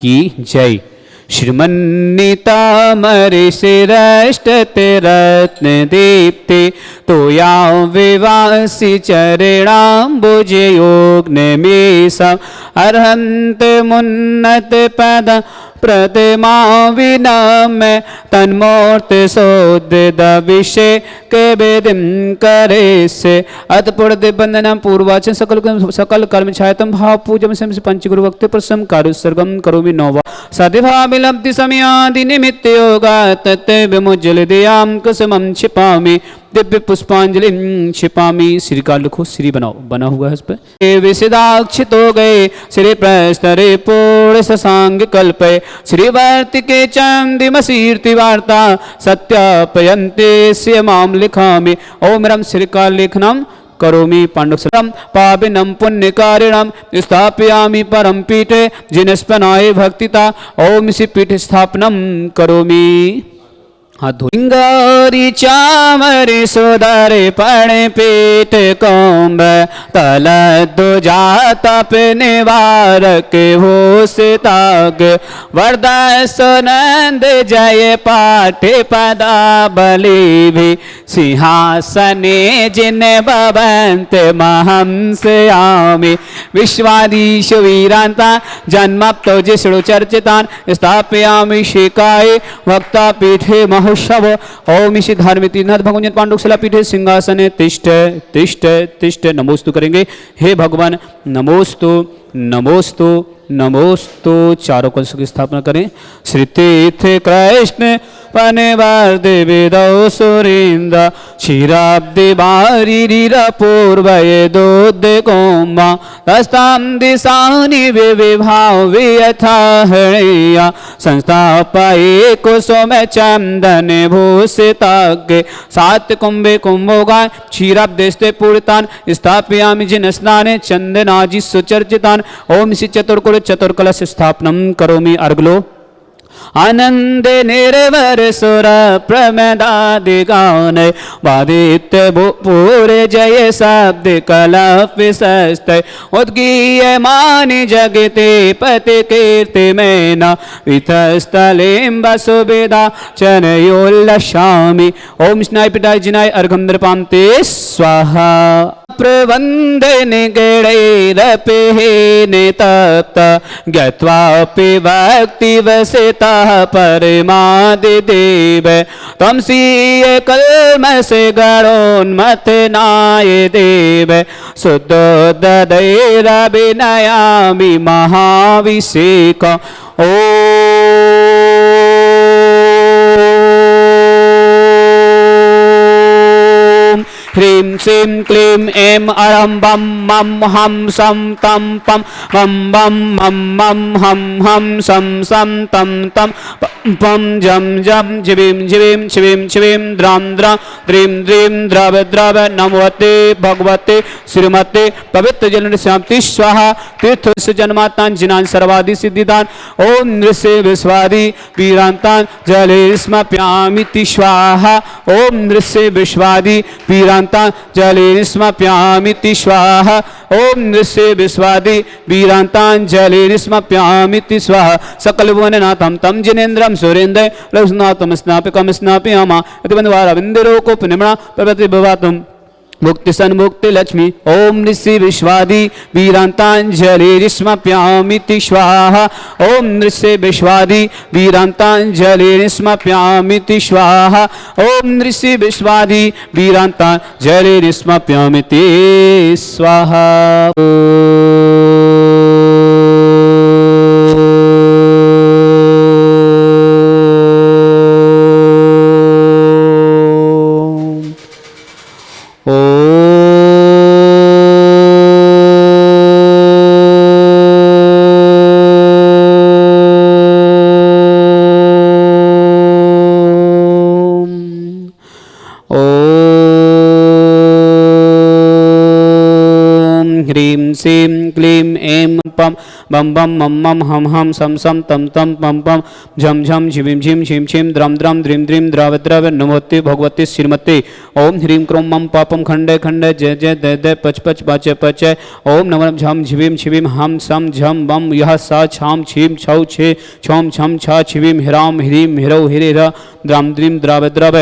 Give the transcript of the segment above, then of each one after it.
की जय। श्रीमन्नितामरे श्रेष्ठते रत्न दीप्ते तोया विवासी चरणाम्बुजे योगनिमेषा अर्हन्त मुन्नत पद प्रतिमा विनम्य तन्मूर्ति सोदित विषय के वेदिम करे से अतपुर बंदनम पूर्वाचन सकल कर्म छायतम भाव पूजम से पंचगुरु भक्ति प्रसम कार्य सर्गम करोमि नौवा सदिभाविलब्धि समयादि निमित्त योगा तत्ते विमुज्जल दयाम कुसुमं छिपामि दिव्य पुष्पांजलि छिपामी। श्री का लिखो, श्री बनाओ, बना हुआ है इस पे। विषदाक्षित हो गए श्री प्रस्तरे पूर्ण ससांग कल्पे श्रीवर्ति के चंदिमसीर्ति वार्ता सत्यापयन्ते स्यमाम लिखामि। ओम रम श्री का लेखनम करोमि पांडुसरम पाविनम पुण्यकारिणम स्थापयामि परम पीठे जिनस्पनाय भक्तिता। ओम श्री पीठ स्थापनम करोमि। हिंगारी चामरी सुदरे पणे पीठ कोम्ब तल दो जाता पे निवारक हो सिताग वरदासनंद जय पाठे पदा बलि भी सिंहासने जिन भवंत महंस आमि। विश्वादीश वीरांता जन्मप्तो जिष्णु चर्चितान स्थापयामि शिकाय वक्ता पीठे महोत्सव। ओम इसी धार्मिक नाथ भगवान पांडुशिला पीठे सिंहासने तिष्ठ तिष्ठ तिष्ठ। नमोस्तु करेंगे। हे भगवान नमोस्तु नमोस्तु नमोस्तु। चारों कलश की स्थापना करें। श्री तीर्थ कृष्ण पनेवार देवेदौ सुरेंद्र क्षीराब्दि बारीरीरा पूर्वये दोद्य कोम्मा तस्तां दिशानि विभाव वियथा हृया संस्थापये कुसुम चंदन भूषिताग्रे सात कुंभे कुंभोगा क्षीराब्देस्ते पूरितान स्थापयामि जिन स्नाने चंदनाजि सुचर्चितान। ओम श्री चतुर्कुल चतुर्कलश स्थापनम करोमि। अर्गलो आनंद निर्वर सुर प्रमदादि गान वादित्य पूरे जय शब्द कलप विशस्त उद्गीय मानि जगते पति कीर्ति में न वितस्थलें वसुविदा चनयोल्लशामि। ओम स्नाय पिटाय जिनाय अर्घम पामते स्वाहा। प्रवंदन गणैरपेहेन तप्त ज्ञात्वापि भक्ति वसिता परमादिदेव त्वं स्वीय कल्मष गणोन्मथनाय देव शुद्धोददैरभिनयामि महाभिषेक। ह्रीं श्रीं क्लीं ऐं अरं बं मं हं सं तं पं मं बं मं मं हं हं सं सं तं तं पं जं जं जिवीं जिवीं शिवीं शिवीं द्रां द्रां द्रीं द्रीं द्रव द्रव नमोते भगवते श्रीमते पवित्र जल शांति स्वाहा। तीर्थ जन्मातान जिनान सर्वादि सिद्धिदान। ओम नृस्य विश्वादि वीरांतान जले स्मप्यामिति स्वाहा। ओम नृस्य विश्वादि वीरांतान जले स्मप्यामिति स्वाहा। ओम नृस्य विश्वादि वीरांतान जले स्मप्यामिति स्वाहा। सकल भुवननाथं तं जिनेन्द्रं सुरेन्द्र रघुनाथं स्नापकं स्नापयामा इति बन्धुवारा बिन्दुरोको पुनिम्ना प्रभृति भवातुं मुक्ति सन्मुक्ति लक्ष्मी। ओम नृस्य विश्वादि वीरांतांजलिस्मप्यामिति स्वाहा। ओम नृस्य विश्वादि वीरांतांजलिस्मप्यामिति स्वाहा। ओम नृस्य विश्वादि वीरांतांजलिस्मप्यामिति स्वाहा। बम बम मम मम हम हम सम सम तम तम पम पम झम झम झिम झिम झिम झिम द्रम द्रम द्रिम द्रिम द्रव द्रव नमोते भगवते श्रीमते ओम ह्रीं क्रोम मम पापम खंडे खंडे जय जय दय दय पच पच पाचय पचय ओम नमः झम झिविम छिविम हम सम झम बम यह सा छाम छीम छौ छे छौम छम छा छिविम हिराम ह्रीम हिरौ हिरे द्राम द्रीम द्राव द्रव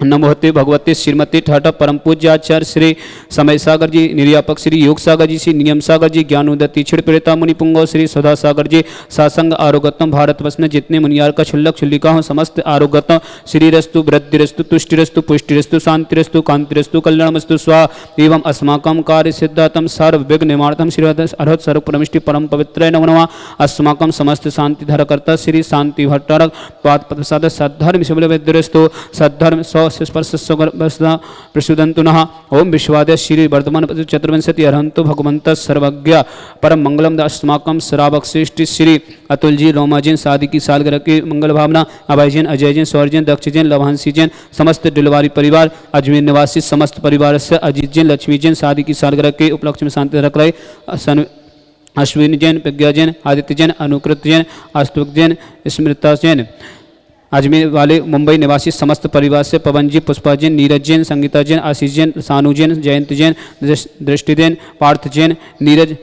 नमोते भगवते श्रीमती ठाठा परम पूज्य आचार्य श्री समय सागर जी, निर्यापक श्री योग सागर जी, श्री नियम सागर जी, ज्ञानोदत्ती छिड़ प्रेता मुनि पुंगो श्री सदा सागर जी, सासंग आरोग्यतम भारतवर्ष में जितने मुनियार का छुल्लक छुल्लिका हो समस्त आरोग्यतम श्रीरस्तु वृद्धिरस्तु तुष्टिरस्तु पुष्टिरस्तु शांतिरस्तु कांतिरस्तु कल्याणमस्तु स्वा एवं अस्माकं कार्य सिद्धातम सर्व विघ्न निवारणम श्री अर्हत सर्व परमिष्टि परम पवित्र नमो नमः अस्माकं समस्त शांति धरकर्ता श्री शांति भट्टारक पाद प्रसाद सद्धर्म शिवल विद्रस्तु सद्धर्म स्पर्श प्रसुदंतु नः ओम विश्वादय श्री वर्धमान चतुर्विंशति अरहंतो भगवंत सर्वज्ञ परम मंगलम अस्माकं श्रावक श्रेष्ठ श्री अतुल जी रोमा जैन शादी की सालगिरह की मंगल भावना अभय जैन अजय जैन सौर जैन दक्ष जैन लवांसी जैन समस्त डिलवारी परिवार अजमेर निवासी समस्त परिवार से अजीत जैन लक्ष्मी जैन शादी की सालगिरह के उपलक्ष्य में शांति रख रहे अश्विनी जैन प्रज्ञा जैन आदित्य जैन अनुकृत जैन आस्तुक जैन स्मृता जैन अजमेर वाले मुंबई निवासी समस्त परिवार से पवन जी पुष्पा जैन नीरज जैन संगीता जैन आशीष जैन सानू जैन जयंत जैन दृष्टि जैन पार्थ जैन नीरज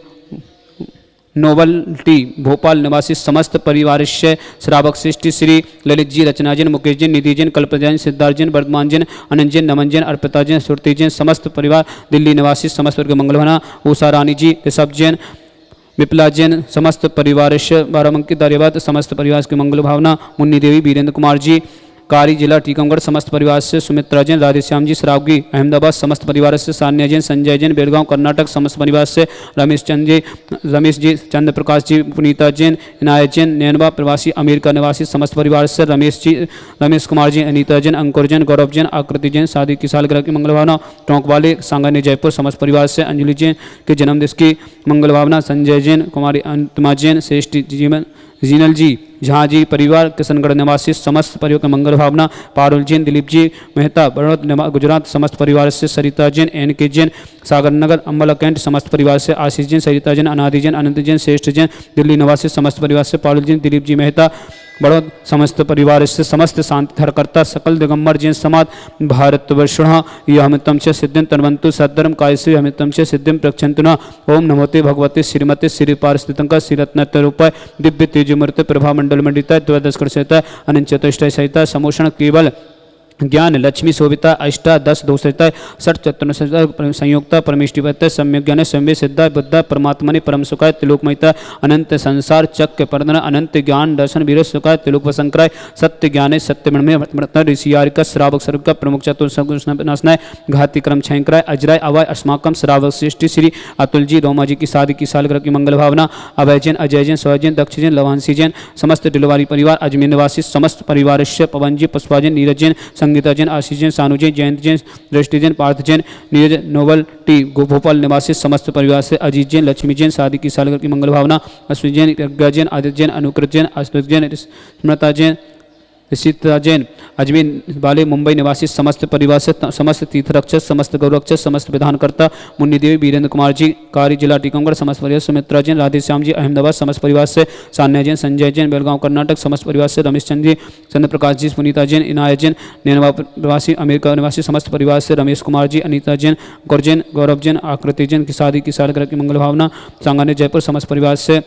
नोबल्टी भोपाल निवासी समस्त परिवार से श्रावक श्रेष्ठी श्री ललित जी रचना जैन मुकेश जैन निधि जैन कल्पना जैन सिद्धार्थ जैन वर्धमान जैन अनंत जैन नमन जैन अर्पिता जैन सुरती जैन समस्त परिवार दिल्ली निवासी समस्त वर्ग मंगलवाना उषा रानी जी ऋषभ जैन विप्ला जैन समस्त परिवार से बाराबंकी दारियाबाद समस्त परिवार की मंगल भावना मुन्नी देवी वीरेंद्र कुमार जी कारी जिला टीकमगढ़ समस्त परिवार से सुमित्रा जैन राधेश्याम जी सरावगी अहमदाबाद समस्त परिवार से सान्या जैन संजय जैन बेलगांव कर्नाटक समस्त परिवार से रमेश जी चंद्र प्रकाश जी पुनीता जैन इनायत जैन नैनवा प्रवासी अमेरिका निवासी समस्त परिवार से रमेश कुमार जी अनीता जैन अंकुर जैन गौरव जैन आकृति जैन शादी की सालगिरह की मंगल भावना टोंक वाले सांगानी जयपुर समस्त परिवार से अंजलि जैन के जन्मदिवस की मंगल भावना संजय जैन कुमारी अंतमा जैन श्रेष्ठ जीवन जीनल जी झा जी परिवार किशनगढ़ निवासी समस्त परिवार की मंगल भावना पारुल जैन दिलीप जी मेहता बड़ौद गुजरात समस्त परिवार से सरिता जैन एन के जैन सागर नगर अम्बला कैंट समस्त परिवार से आशीष जैन सरिता जैन अनादि जैन अनंत जैन श्रेष्ठ जैन दिल्ली निवासी समस्त परिवार से पारुल जैन दिलीप जी मेहता बड़ौद समस्त परिवार से समस्त शांति धरकर्ता सकल दिगंबर जैन समाज भारतवर्षण यहमितम च सिद्धिं तन्वन्तु सद्धर्म कायसे हमितम च सिद्धिं प्रक्षन्तु न ओम नमोते भगवते श्रीमते श्री पारस्थितंका श्रीरत्नत्व रूपाय दिव्य तेजमूर्ति प्रभा मंडल मंडिता द्वादश सहिता अनंत चतुष्टय सहिता समोषण केवल ज्ञान लक्ष्मी शोभिता अष्टा 10 दोषता षट चतुर्थ संयुक्ता परमेष्टिवता सम्यक ज्ञान सम्य सिद्धा बुद्धा परमात्मनि परम सुखाय त्रिलोकमयता अनंत संसार चक्र पर्दन अनंत ज्ञान दर्शन वीर सुखाय त्रिलोक वसंक्राय सत्य ज्ञाने सत्य मणिमय ऋषियारिका श्रावक सर्वका प्रमुख चतुर्नाशनाय घाती क्रम छयंकराय अजराय अवय अस्माकम श्रावक श्रेष्ठी श्री अतुल जी रोमा जी की शादी की सालगिरह की मंगल भावना अभय जैन अजय जैन सौर जैन दक्ष जैन लवांसी जैन समस्त डिलवारी परिवार अजमेर निवासी समस्त परिवार से पवन जी पुष्पा जैन नीरज जैन संगीता जैन आशीष जैन सानू जैन जयंत जैन दृष्टि जैन पार्थ जैन नीरज नोबल टी भोपाल निवासी समस्त परिवार से अजीत जैन लक्ष्मी जैन शादी की सालगिरह की मंगल भावना अश्विन जैन प्रज्ञा जैन आदित्य जैन अनुकृत जैन आस्तुक जैन स्मृता जैन ऋषिता जैन अजमेर वाले मुंबई निवासी समस्त परिवार से समस्त तीर्थरक्षक समस्त गौरक्षक समस्त विधानकर्ता मुन्नी देवी वीरेंद्र कुमार जी कारी जिला टीकमगढ़ समस्त परिवार सुमित्रा जैन राधेश्याम जी अहमदाबाद समस्त परिवार से सान्या जैन संजय जैन बेलगांव कर्नाटक समस्त परिवार से रमेश चंद्र जी चंद्र प्रकाश जी पुनीता जैन इनायत जैन नैनवा प्रवासी अमेरिका निवासी समस्त परिवार से रमेश कुमार जी अनीता जैन गौर जैन गौरव जैन आकृति जैन की शादी की सालगिरह की मंगल भावना सांगाने जयपुर समस्त परिवार से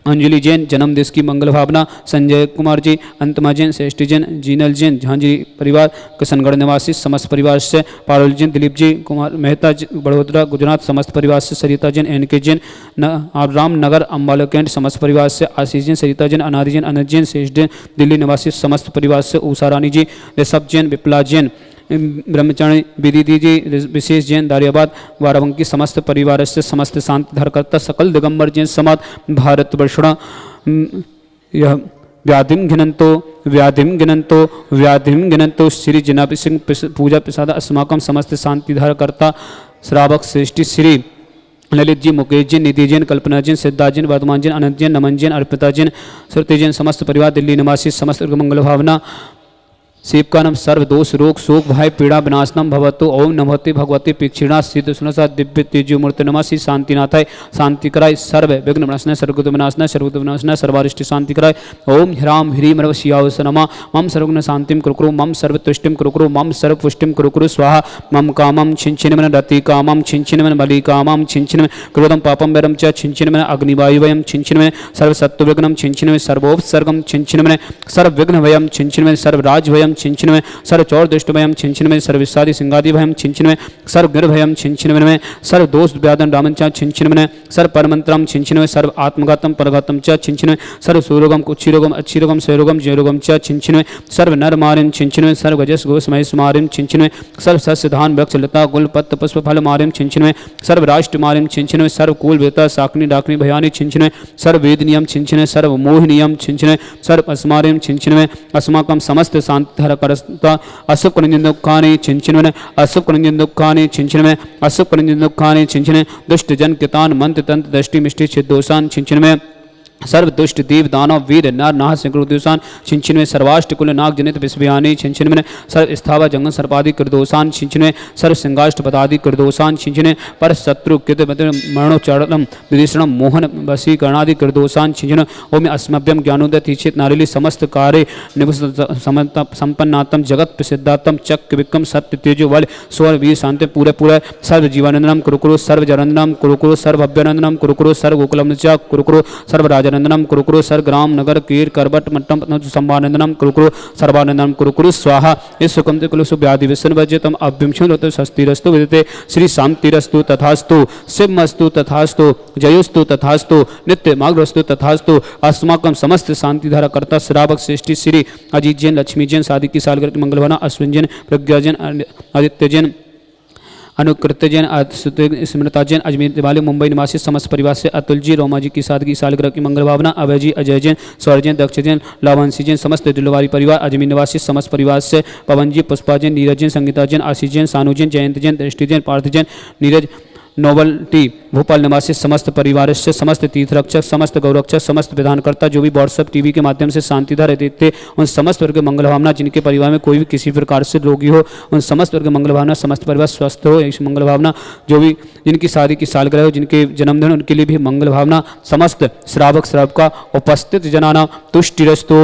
अंजलि जैन जन्मदिवस की मंगल भावना संजय कुमार जी अंतमा जैन श्रेष्ठी जैन जीनल जैन झांझी परिवार किशनगढ़ निवासी समस्त परिवार से पारुल जैन दिलीप जी कुमार मेहता बड़ोदरा गुजरात समस्त परिवार से सरिता जैन एन के जैन रामनगर अम्बाला कैंट समस्त परिवार से आशीष जैन सरिता जैन अनादि जैन अनंत जैन श्रेष्ठ जैन दिल्ली निवासी समस्त परिवार से उषा रानी जी ऋषभ जैन विप्ला जैन ब्रह्मचारी विदिति जी विशेष जैन दारियाबाद बाराबंकी समस्त परिवार से समस्त शांति धरकर्ता सकल दिगंबर जैन समाज भारतवर्षण यह व्याधिम घिनंतो श्री जनापि सिंह पूजा प्रसाद अस्माकम समस्त शांति धरकर्ता श्रावक श्रेष्ठी श्री ललित जी मुकेश जैन निधि जैन कल्पना जैन सिद्धार्थ जैन वर्धमान जैन अनंत जैन नमन जैन अर्पिता जैन श्रुति जैन समस्त परिवार दिल्ली निवासी समस्त मंगल भावना शिव का नाम सर्व दोष रोग शोक भय पीड़ा विनाशनम भवतु। ओम नमोते भगवती पीक्षिणा सिद्ध सुनसा दिव्य तेजो मूर्ति नमः श्री शांतिनाथाय शांति कराय सर्व विघ्न विनाशनाय सर्वगुण विनाशनाय सर्वगुण विनाशनाय सर्वारिष्ट शांति कराय। ओम ह्राम ह्रीम रव शिवास नमः। मम सर्वगुण शांतिम कुरुकुरु मम सर्व तुष्टिम कुरुकुरु मम सर्व पुष्टिम कुरुकुरु स्वाहा। मम कामम छिंचिनमन रति कामम छिंचिनमन बलि कामम छिंचिनमन क्रोधम पापम वरम च छिंचिनमन अग्निवायुवयम छिंचिनमन सर्व सत्वविघ्नम छिंचिनमन सर्वोपसर्गम छिंचिनमन सर्व विघ्नभयम छिंचिनमन सर्व राजभयम छिंचिनमय सर्व चौर दुष्टभयम छिंचिनमय सर्व विषादी सिंगादि भयम छिंचिनमय सर्व गिरभयम छिंचिनमय सर्व दोष व्याधन रामंचा छिंचिनमय सर्व परमंत्रम छिंचिनमय सर्व आत्मघातम परघातम च छिंचिनमय सर्व सुरोगम कुक्षिरोगम अच्छिरोगम सैरोगम जयरोगम च छिंचिनमय सर्व नर मारिम छिंचिनमय सर्व गजस गोस महेश मारिम छिंचिनमय सर्व सस्य धान वृक्ष लता गुल पत्र पुष्प फल मारिम छिंचिनमय सर्व राष्ट्र मारिम छिंचिनमय सर्व कुल वेता साकनी डाकनी भयानी छिंचिनमय सर्व वेद नियम छिंचिनमय सर्व मोह नियम छिंचिनमय सर्व अस्मारिम छिंचिनमय अस्माकम समस्त शांति करस्ता असुख निंदन दुखानि छिंचिनमय असुख निंदन दुखानि छिंचिनमय असुख निंदन दुखानि छिंचिनमय दुष्ट जन कितान मंत्र तंत्र दृष्टि मिष्टि छिदोषान छिंचिनमय सर्व दुष्ट देव दानव वीर नर नाह सिंह छिंचिनमय सर्वाष्ट कुल नाग जनित विस्व्यानि छिंचिनमय सर्व स्थावा जंगल सर्पादि कृदोषान छिंचिनमय सर्व सिंगाष्ट पदादि कृदोषान छिंचिनमय पर शत्रु कृत मरणोच्चारणम विदीषणम मोहन वशीकरणादि कृदोषान छिंचिनमय ओम अस्मभ्यम ज्ञानोदय तीक्षित नारिली समस्त कार्य निभुष संपन्नातम जगत प्रसिद्धातम चक्र विक्रम सत्य तेजो बल स्वर वीर शांति पूरे पूरे सर्व जीवानंदनम कुरुकुरु सर्व जरंदनम कुरुकुरु सर्व अभ्यनंदनम कुरुकुरु सर्व गोकुलम च कुरुकुरु सर्व राजनंदनम कुरुकुरु सर्व ग्राम नगर कीर करबट मट्टम संवानंदनम कुरुकुरु सर्वानंदनम कुरुकुरु स्वाहा। इस सुकमते कुलसु व्याधि विष्णु वज्यतम अभ्यंशुरतो स्वस्तिरस्तु विदिते श्री शांतिरस्तु तथास्तु शिवमस्तु तथास्तु जयोस्तु तथास्तु नित्य मार्गस्तु तथास्तु। अस्माकं समस्त शांतिधारा कर्ता श्रावक श्रेष्ठी श्री अजीत जैन लक्ष्मी जैन शादी की सालगिरह की मंगलवाना अश्विन जैन प्रज्ञा जैन आदित्य जैन अनुकृत्य जैन स्मृता जैन अजमेर दिवाली मुंबई निवासी समस्त परिवार से अतुल जी रोमा जी की सादगी सालगिरह की मंगल भावना अभय जी अजय जैन सौर जैन दक्ष जैन लावंशी जैन समस्त दिलवारी परिवार अजमेर निवासी समस्त परिवार से पवन जी पुष्पा जैन नीरज जैन संगीता जैन आशीष जैन सानू जैन जयंत जैन दृष्टि जैन पार्थ जैन नीरज नोबल्टी भोपाल निवासी समस्त परिवार से समस्त तीर्थरक्षक समस्त गौरक्षक समस्त विधानकर्ता जो भी व्हाट्सएप टीवी के माध्यम से शांतिधारा देते उन समस्त वर्ग मंगल भावना जिनके परिवार में कोई भी किसी प्रकार से रोगी हो उन समस्त वर्ग मंगल भावना समस्त परिवार स्वस्थ हो इस मंगल भावना जो भी जिनकी शादी की सालगिरह हो जिनके जन्मदिन उनके लिए भी मंगल भावना समस्त श्रावक श्रावका उपस्थित जनाना तुष्टिरस्तु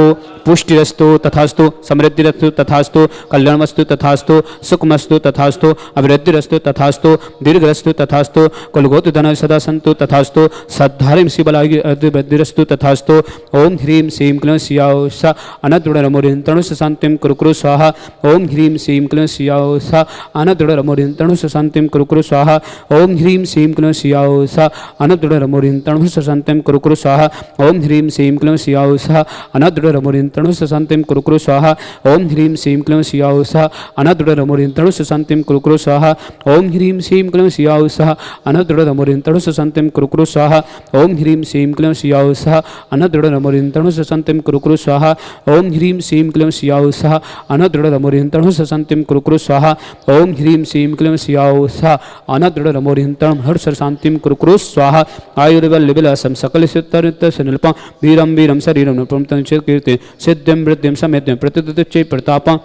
पुष्टिरस्तु तथास्तु समृद्धिरस्तु तथास्तु कल्याणमस्तु तथास्तु सुखमस्तु तथास्तु अभिवृद्धिरस्तु तथास्तु दीर्घरस्तु तथास्तु कुलगोत्र धन सदा संतु तथास्तु सद्धारिम शिवलागी वृद्धिरस्तु तथास्तु। ओम ह्रीं श्रीं क्लीं शियासा अनद्रुडरमोरिन्तणु शांतिं कुरुकुरु स्वाहा। ओम ह्रीं श्रीं क्लीं शियासा अनद्रुडरमोरिन्तणु शांतिं कुरुकुरु स्वाहा। ओम ह्रीं श्रीं क्लीं शियासा अनद्रुडरमोरिन्तणु शांतिं कुरुकुरु स्वाहा। ओम ह्रीं श्रीं क्लीं शियासा अनद्रुडरमोरिन्तणु शांतिं कुरुकुरु स्वाहा। ओम ह्रीं श्रीं क्लीं शियासा अनद्रुडरमोरिन्तणु शांतिं कुरुकुरु स्वाहा। ओम ह्रीं श्रीं क्लीं शियासा अनद्रुडरमोरिन्तणु शांतिं कुरुकुरु स्वाहा। ओम ह्रीं श्रीं क्लीं शियासा अनद्रुडरमोरिन्तणु शांतिं कुरुकुरु स्वाहा। ओम ह्रीं श्रीं क्लीं शियासा अनद्रुडरमोरिन्तणु शांतिं कुरुकुरु स्वाहा। ओम ह्रीं श्रीं क्लीं शियासा अनद्रुडरमोरिन्तणु हर्ष शांतिं कुरुकुरु स्वाहा। आयुर्बल विलासम सकल सिद्धरित सुनिल्पं वीरं वीरं शरीरं नृपं कीर्ति सिद्धिं वृद्धिं समेद्यं प्रतिदिच्चै प्रतापं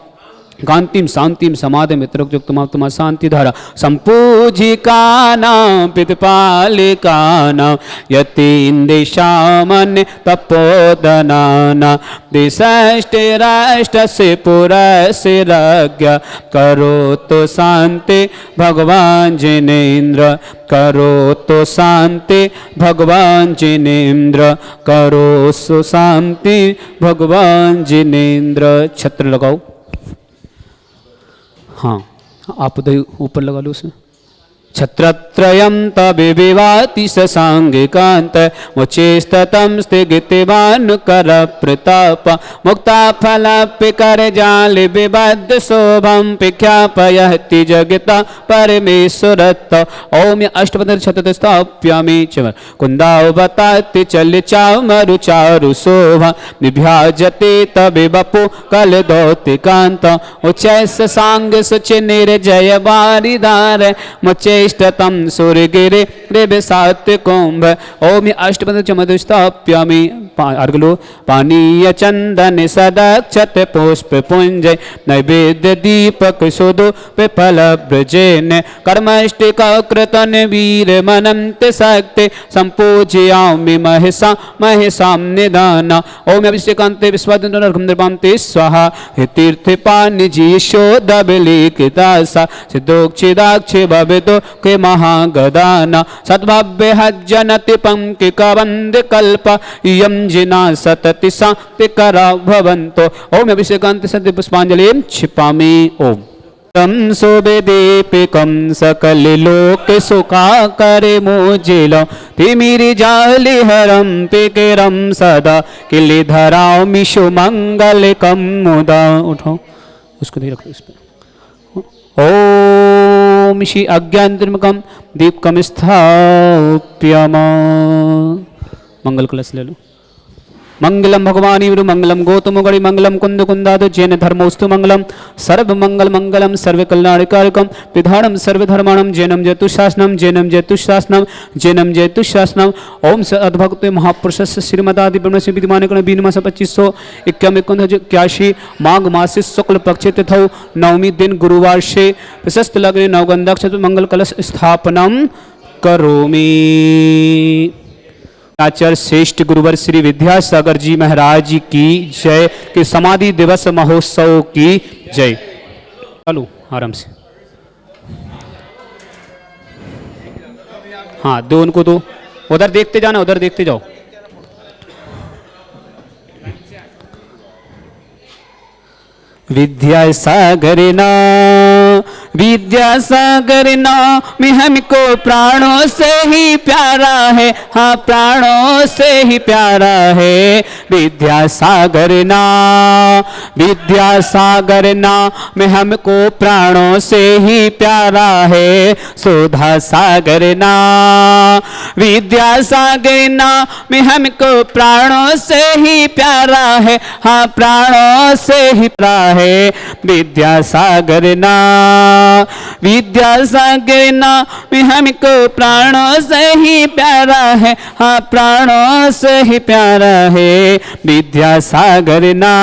कांतिम शांतिम समाधि मित्रोक्तम शांतिधारा संपूजिकानां पितपालिकानां यतीन्द्रिशामन्य तपोदनानां दिशष्टिराष्टस्य पुरस्य राज्ञा करोतु शांति भगवान् जिनेन्द्र करोतु शांति भगवान् जिनेन्द्र करोतु शांति भगवान् जिनेन्द्र। छत्र लगाओ। हाँ आप उधर ऊपर लगा लो उसे। छत्रत्रयं तविवाति सांगिकांत मुचेस्ततं स्थिगितिवानुकर प्रताप मुक्ता फलपिकर जाल विबद्ध शोभं विख्यापयति जगता परमेश्वरत्त। ओम अष्टपद शतस्थाप्यामि च कुन्दावताति चल चामरु चारु शोभा विभ्याजते तविवपु कलदौतिकांत उच्चैस सांग सुच निर्जय वारिदार मुचे श्रेष्ठतम सूर्यगिरे रे सात्य कुंभ ओम अष्टपद चमदुष्टाप्यामि अर्गलो पानीय चंदन सदक्षत पुष्प पुंज नैवेद्य दीपक सुदो विफल ब्रजेन कर्मष्टिका कृतन वीर मनंत शक्ति संपूजयामि महिषा महिषाम निदान ओम अभिषेकांते विश्वादिन्दे स्वाहा तीर्थ पानिजी शोधबिलिकितासा सिद्धोक्षिदाक्षि भवितो के महागदान सद्भव्य हज्जनति पंकिकवंद कल्प यम जिना सतति शांतिकरा भवन्तो ओम अभिषेकांते सद्य पुष्पांजलिं क्षिपामि ओम तम शोभे दीपिकम सकल लोक सुखा करे मोजिलो तिमिरी जाली हरम पिकेरम सदा किली धराओ मिशु मंगल कम मुदा उठो उसको दे रखो इस पे ओम श्री अज्ञानतिर्मकम दीपकम स्थाप्यमा मंगल कलश ले लो मंगलम भगवानी विरु मंगलम गौतम गणि मंगलम कुंद कुंदाद जैन धर्मोस्तु मंगलम सर्व मंगल मंगलम सर्व कल्याणकारकम विधानम सर्व धर्माणम जैनम जयतुशासनम जैनम जयतुशासनम जैनम जयतुशासनम ओम स अद्भुत महापुरुष श्रीमदादि ब्रह्मस्य विद्यमान गण 20 मास 2581 माघ मास शुक्ल पक्ष तिथौ नवमी दिन गुरुवार से प्रशस्त लग्ने नवगंधाक्ष मंगल कलश स्थापनम करोमि। आचार्य श्रेष्ठ गुरुवर श्री विद्यासागर जी महाराज की जय के समाधि दिवस महोत्सव की जय। चलो आराम से हाँ दो उनको दो उधर देखते जाना उधर देखते जाओ। विद्यासागरना विद्यासागरना में हमको प्राणों से ही प्यारा है हाँ प्राणों से ही प्यारा है विद्यासागरना विद्यासागरना में हमको प्राणों से ही प्यारा है सुधा सागरना विद्यासागरना में हमको प्राणों से ही प्यारा है हाँ प्राणों से ही प्यारा है विद्यासागरना विद्यासागरना में हमको प्राणों से ही प्यारा है हाँ प्राणों से ही प्यारा है विद्यासागरना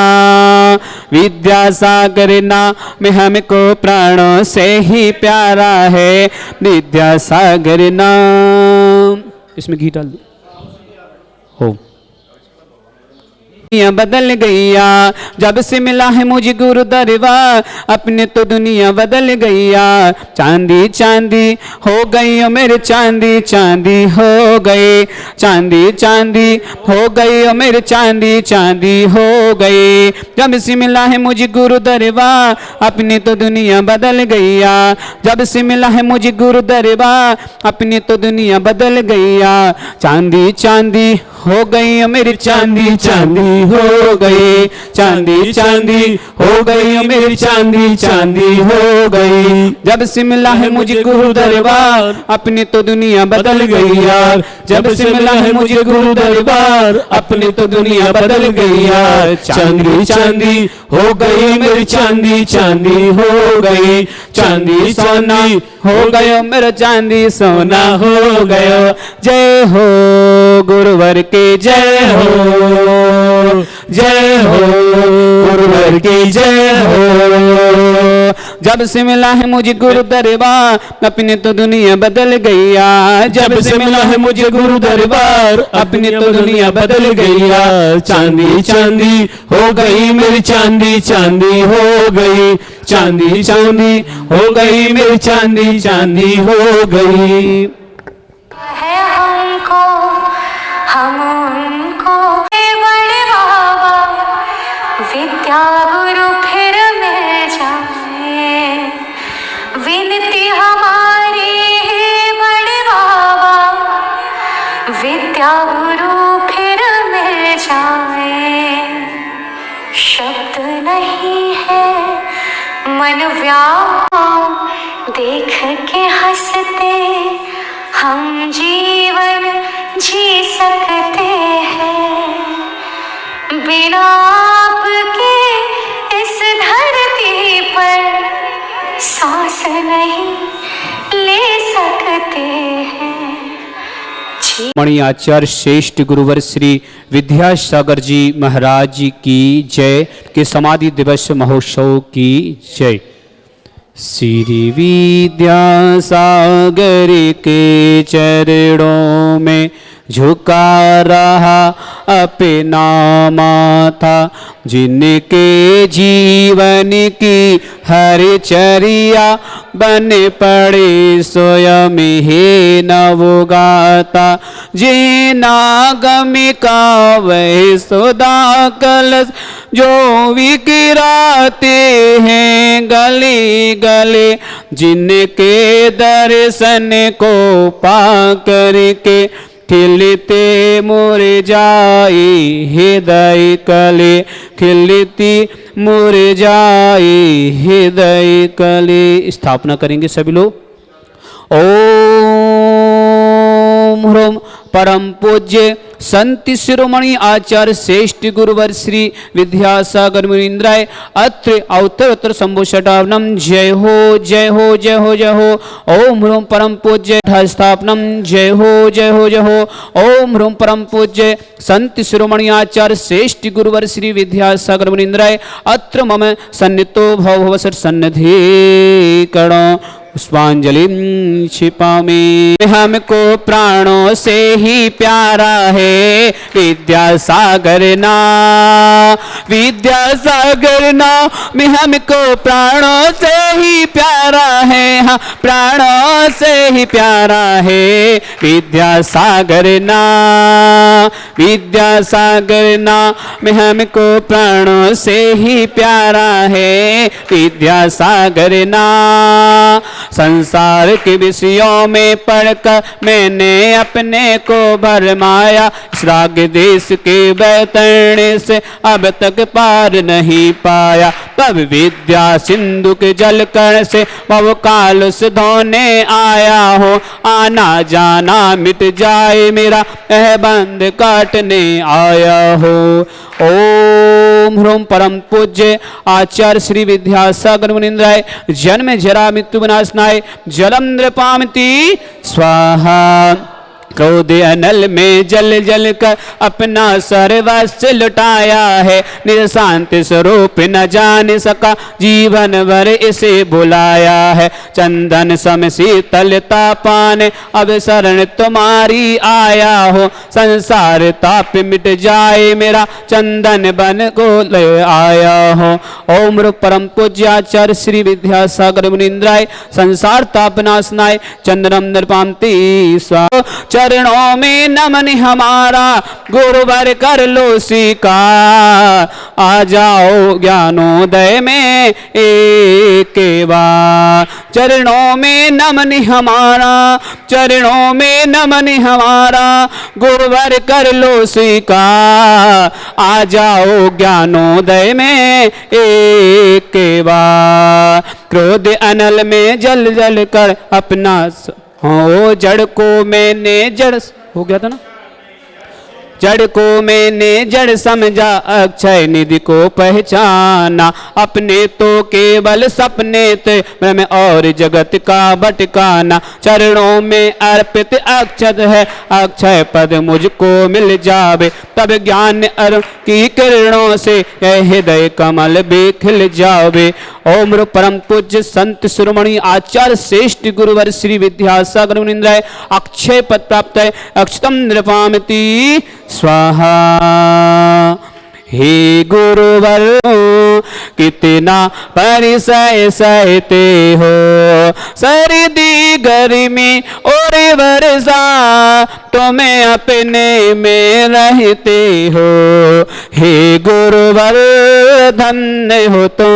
विद्यासागरना में हमको प्राणों से ही प्यारा है विद्यासागरना। इसमें घी डाल दो हो दुनिया बदल गईया जब से मिला है मुझे गुरु दरबार अपने तो दुनिया बदल गईया चांदी चांदी हो गई मेरे चांदी चांदी हो गए चांदी चांदी हो गई मेरे चांदी चांदी हो गई जब से मिला है मुझे गुरु दरबार अपने तो दुनिया बदल गईया जब से मिला है मुझे गुरु दरबार अपने तो दुनिया बदल गईया चांदी चांदी हो गई मेरी चांदी चांदी हो गई चांदी चांदी हो गई मेरी चांदी चांदी हो गई जब से मिला है मुझे गुरु दरबार अपनी तो दुनिया बदल गई यार जब से मिला है मुझे गुरु दरबार अपनी तो दुनिया बदल गई यार चांदी चांदी हो गई मेरी चांदी चांदी हो गई चांदी सोना हो गयो मेरा चांदी सोना हो गयो जय हो गुरुवर के जय हो गुरुवर की जय हो जब से मिला है मुझे गुरु दरबार अपने तो दुनिया बदल गईया जब से मिला है मुझे गुरु दरबार अपने तो दुनिया बदल गईया चांदी चांदी हो गई मेरी चांदी चांदी हो गई चांदी चांदी हो गई मेरी चांदी चांदी हो गई है हमको हम उनको बड़े बाबा विद्या गुरु फिर मिल जाए विनती हमारी है बड़े बाबा विद्या गुरु फिर मिल जाए शब्द नहीं है मन व्याकुल देख के हंसते हम जीवन जी सकते हैं बिना आपके इस धरती पर सांस नहीं ले सकते हैं। मणि आचार्य श्रेष्ठ गुरुवर श्री विद्यासागर जी महाराज जी की जय। के समाधि दिवस महोत्सव की जय। श्री विद्यासागर के चरणों में झुका रहा अपना माथा, जिनके जीवन की हर चर्या बन पड़े स्वयं ही नव गाता। जिनागम का वह सुधा कलश जो विकिराते हैं गले गले, जिनके दर्शन को पा करके खिलते मुरझाए हृदय कले, खिलती मुरझाए हृदय कले। स्थापना करेंगे सभी लोग। ओम ह्रम परम पूज्य संत शिरोमणि आचार्य श्रेष्ठ गुरुवर श्री विद्यासागर मुनीन्द्राय अत्र अवतर उत्तर शंभो षटावनम। जय हो जय हो जय हो जय हो। ओम ह्रूम परम पूज्य स्थापनम। जय हो जय हो जय हो। ओम ह्रूम परम पूज्य संत शिरोमणि आचार्य श्रेष्ठ गुरुवर श्री विद्यासागर मुनीन्द्राय अत्र मम सन्नितो भव सन्निधि करो। पुष्पांजलि छिपामी। हमको प्राणों से ही प्यारा है विद्यासागर ना, विद्यासागर ना में हमको प्राणों से ही प्यारा है। हाँ प्राणों से ही प्यारा है विद्यासागर ना, विद्यासागर ना में हमको प्राणों से ही प्यारा है विद्यासागर ना। संसार के विषयों में पढ़कर मैंने अपने को भरमाया, इस राग देश के बैतरणी से अब तक पार नहीं पाया। तब विद्या सिंधु के जलकर से भव काल से धोने आया हो, आना जाना मिट जाए मेरा यह बंध काटने आया हो। ओम ह्रूम परम पूज्य आचार्य श्री विद्यासागर मुनीन्द्राय जन्म जरा मृत्यु विनाशनाय जलम नृपामिति स्वाहा। क्रोध अनल में जल जल कर अपना सर्वस्व लुटाया है, निशांत स्वरूप न जान सका जीवन भर इसे बुलाया है। चंदन सम शीतलता पाने अब शरण तुम्हारी आया हो, संसार ताप मिट जाए मेरा चंदन बन को ले आया हो। ओम परम पूज्य आचार्य श्री विद्यासागर मुनीन्द्राय संसार ताप नाशनाय चंदनम नृपांति स्वाहा। चरणों में नमन हमारा गुरुवर कर लो स्वीकार, आ जाओ ज्ञानोदय में एक बार। चरणों में नमन हमारा, चरणों में नमन हमारा गुरुवर कर लो स्वीकार, आ जाओ ज्ञानोदय में एक बार। क्रोध अनल में जल जल कर अपना हो जड़ को मैंने जड़ हो गया था ना, जड़ को मैंने जड़ समझा अक्षय निधि को पहचाना। अपने तो केवल सपने थे ब्रह्म और जगत का भटकाना। चरणों में अर्पित अक्षत है अक्षय पद मुझको मिल जावे, तब ज्ञान की किरणों से यह हृदय कमल भी खिल जावे। ओम परम पूज्य संत शिरोमणि आचार्य श्रेष्ठ गुरुवर श्री विद्यासागर मुनीन्द्राय अक्षय पद प्राप्त है अक्षतम नृपामिति स्वाहा। हे गुरुवर कितना परिसय सहते हो, सर्दी गर्मी और वर्षा तुम्हें अपने में रहते हो। हे गुरुवर धन्य हो तो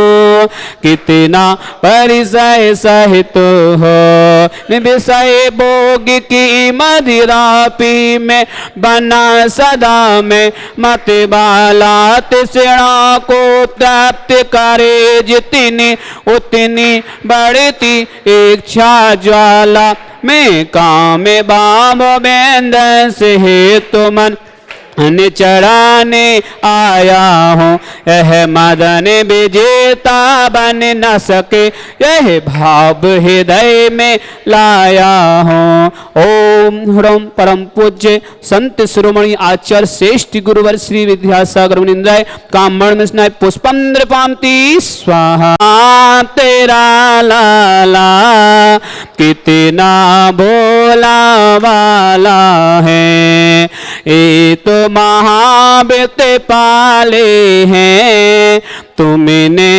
कितना परिसय सहित हो, विषय भोग की मदिरा पी में बना सदा में मत बाला तृष्णा को प्राप्त करे जितनी उतनी बढ़ती इच्छा ज्वाला में काम बाम बेंद से हे तो मन चढ़ाने आया हूँ, यह मदन विजेता बन न सके, यह भाव हृदय में लाया हूँ। ओम ह्रम परम पूज्य संत शिरोमणि आचार्य श्रेष्ठ गुरुवर श्री विद्यासागर मुनींद्राय कामण में स्नाय पुष्पम नृपांति स्वाहा। तेरा लाला कितना भोला वाला है, ये तो महाव्रत पाले हैं, तुमने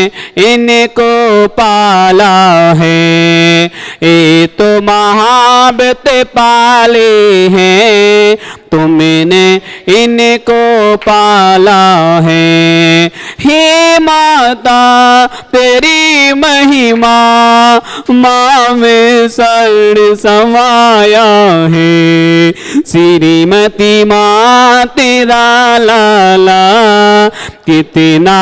इनको पाला है। ये तो महाव्रत पाले हैं, तुमने इनको पाला है। हे माता तेरी महिमा माँ में शरण समाया है, श्रीमती माँ तेरा लाला कितना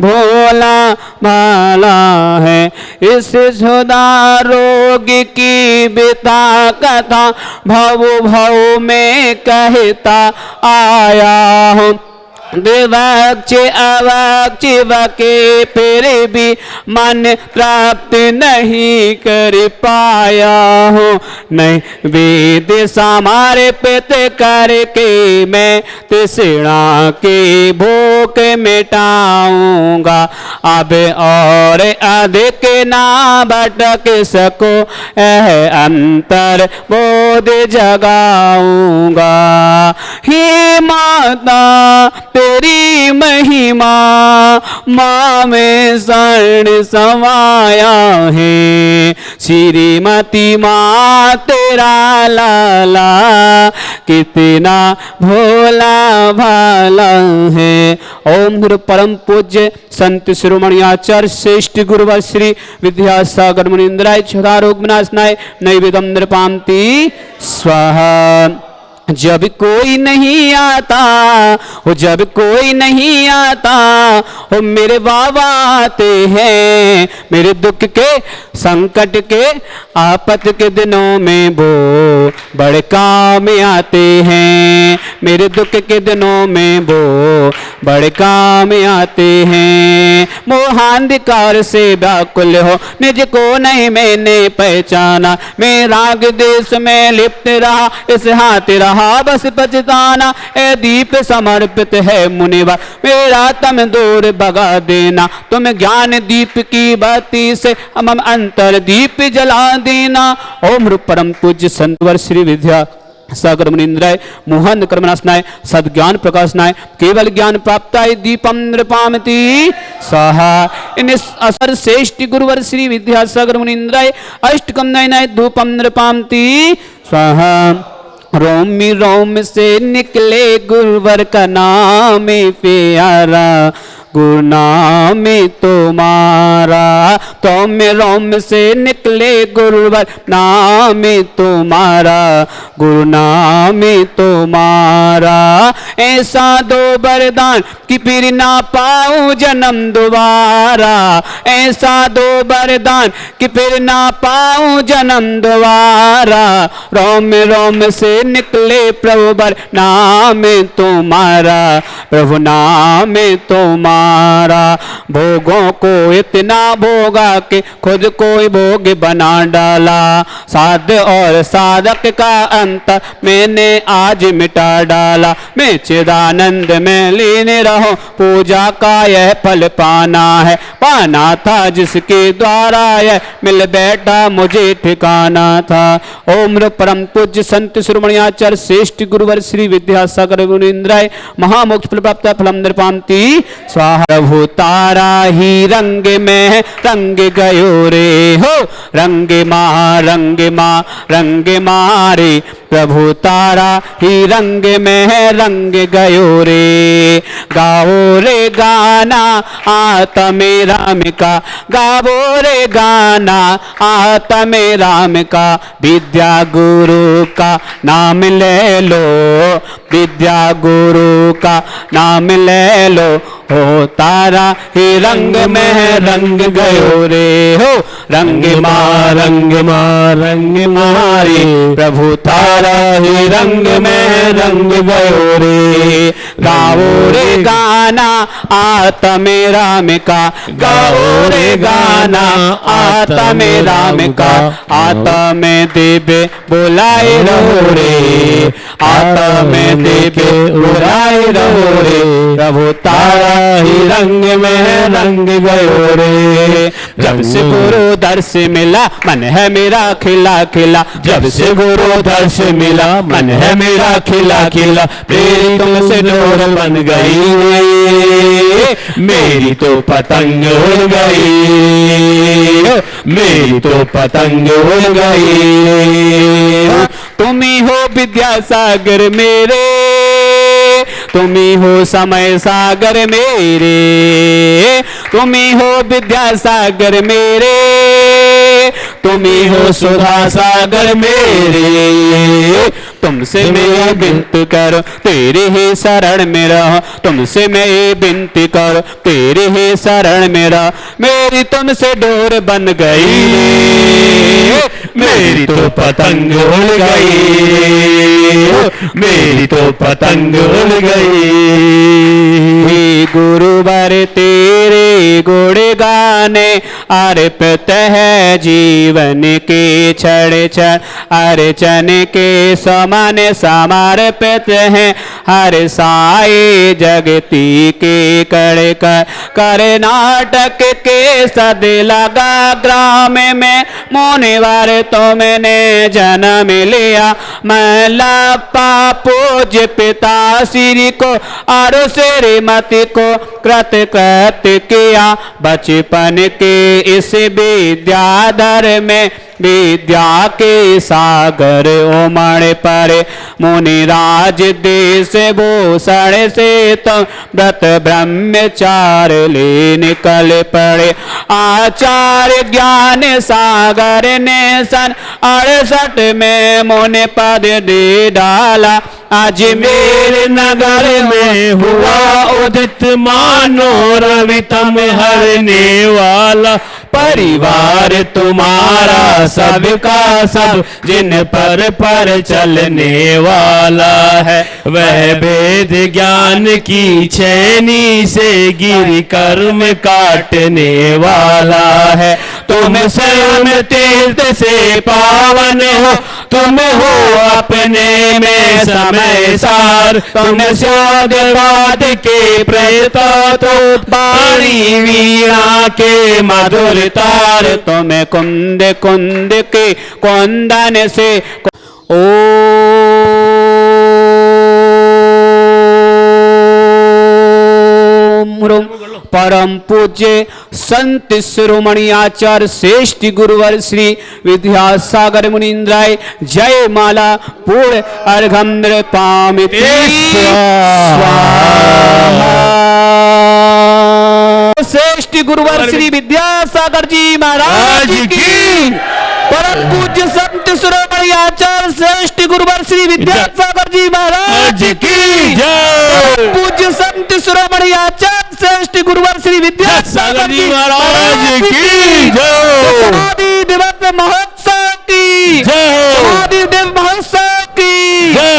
भोला भाला है। इस सुधा रोग की बिता कथा भव भव में कहता आया हूँ, विवक्ष अवक्ष वके फिर भी मन प्राप्त नहीं कर पाया हूँ। नहीं वेद समर्पित करके मैं तृष्णा के भूख मिटाऊंगा, अब और अधिक ना भटक सको, यह अंतर बोध जगाऊंगा। हे माता तेरी महिमा माँ में शरण समाया है, श्रीमती माँ तेरा लाला कितना भोला भाला है। ओम गुरु परम पूज्य संत शिरोमणि आचार्य श्रेष्ठ गुरुवर श्री विद्यासागर मुनींद्राय क्षुधारोग विनाशनाय नैवेद्यम नृपांति स्वाहा। जब कोई नहीं आता हो, जब कोई नहीं आता हो, मेरे बाबा आते हैं, मेरे दुख के संकट के आपत के दिनों में वो बड़े काम आते हैं, मेरे दुख के दिनों में वो बड़े काम आते हैं। मोहांधकार से व्याकुल हो, निज को नहीं मैंने पहचाना, मैं राग देश में लिप्त रहा, इस हाथ रहा बस पछताना। ए दीप समर्पित है मुनिवर, मेरा तम दूर भगा देना, तुम ज्ञान दीप की बत्ती से हम अंतर दीप जला देना। ओम रूप परम पूज्य संतवर श्री विद्या सागर मुनींद्राय मोहन कर्मनाशनाय सद्ज्ञान प्रकाशनाय केवल ज्ञान प्राप्ताय दीपम नृपामति स्वाहा। इन असर श्रेष्ठ गुरुवर श्री विद्यासागर मुनींद्राय अष्टकम नयनाय धूपम नृपामति स्वाहा। रोम रोम से निकले गुरुवर का नाम प्यारा, गुरुनाम तुम्हारा, तुम रोम से निकले गुरुवर नाम तुम्हारा, गुरुनाम तुम्हारा। ऐसा दो वरदान कि फिर ना पाऊं जन्म दोबारा, ऐसा दो वरदान कि फिर ना पाऊं जन्म दोबारा। रोम रोम से निकले प्रभु वर नाम तुम्हारा, प्रभु नाम तुम्हारा। भोगों को इतना भोगा कि खुद को भोग बना डाला, साध और साधक का अंतर मैंने आज मिटा डाला। मैं चिदानंद में लीन रहो, पूजा का यह फल पाना है, पाना था जिसके द्वारा यह मिल बैठा मुझे ठिकाना था। ओम परम पूज्य संत शिरोमणि आचार्य श्रेष्ठ गुरुवर श्री विद्यासागर मुनींद्राय महामोक्ष फल प्राप्त फलम नृपांति स्वाहा। प्रभु तारा ही रंग में रंग गयो रे हो, रंग मारे प्रभु तारा ही रंग में रंग गयो रे। गाओ रे गाना आत्मे राम का, गाओ रे गाना आत्मे राम का, विद्या गुरु का नाम ले लो, विद्या गुरु का नाम ले लो। हो तारा ही रंग में रंग गयो रे हो रंग मारे प्रभु तारा ही रंग में रंग गयो रे। गाओ रे गाना आता में राम का, गाओ रे गाना आता में राम का, आता में देवे बुलाए रहो रे, आता में देवे बुलाए रहो रे, प्रभु तारा ही रंग में रंग गयो रे। जब से गुरु दर्श मिला मन है मेरा खिला खिला, जब से गुरु दर्श मिला मन है मेरा खिला खिला, मेरी तुमसे डोर बन गई, मेरी तो पतंग उड़ गई, मेरी तो पतंग उड़ गई। तुम ही हो विद्यासागर मेरे, तुम ही हो समय सागर मेरे, तुम ही हो विद्यासागर मेरे, तुम ही हो सुधा सागर मेरे। तुमसे मैं विनती करो तेरे ही शरण में रहो, तुमसे मैं विनती करो तेरे ही शरण में रहो, मेरी तुमसे डोर बन गई, मेरी तो पतंग उड़ गई, मेरी तो पतंग उड़ गई। गुरुवर तेरे गुण गाने अर्पित है जीवन के क्षण क्षण, अर्चन के समान समर्पित हैं हर साए जगती के कड़ कर। कर्नाटक के सद लगा ग्राम में मोनेवार तुमने जन्म लिया, मैं लपा पूज्य पिता श्री को और श्रीमती को कृत कृत किया, बचपन के इस विद्याधर में विद्या के सागर उमड़ पड़े, मुनिराज देश भूषण से तो व्रत ब्रह्मचार ले निकल पड़े। आचार्य ज्ञान सागर ने सन 68 में मुनि पद दे डाला, अजमेर नगर में हुआ उदित मानो रवितम हरने वाला, परिवार तुम्हारा सबका सब जिन पर चलने वाला है, वह वेद ज्ञान की छैनी से गिर कर्म काटने वाला है। तुम स्वयं तीर्थ से पावन हो, तुम हो अपने में समय सार, तुम स्यादवाद के प्रयत तो बाणी वीणा के मधुर तार, तुम्हें कुंद कुंद के कुंदन से ओम परम पूज्य संत शिरोमणि आचार्य श्रेष्ठ गुरुवर श्री विद्यासागर मुनीन्द्राय जय माला पूर्ण अर्घम्र पामिते श्रेष्ठ गुरुवर श्री विद्यासागर जी महाराज की, परम पूज्य संत शिरोमणि आचार्य श्रेष्ठ गुरुवर श्री विद्यासागर जी महाराज की जय, पूज्य संत शिरोमणि आचार्य श्रेष्ठ गुरुवर श्री विद्यासागर जी महाराज की जय, समाधि दिवस महोत्सव की जय, समाधि दिवस महोत्सव की जय,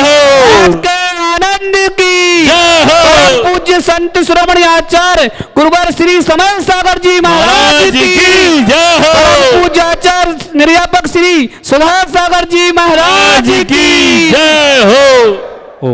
आनंद की जय, पूज्य संत शिरोमणि आचार्य गुरुवर श्री समय सागर जी महाराज की जय, पूज्य आचार्य निर्यापक श्री सुधा सागर जी महाराज की जय हो।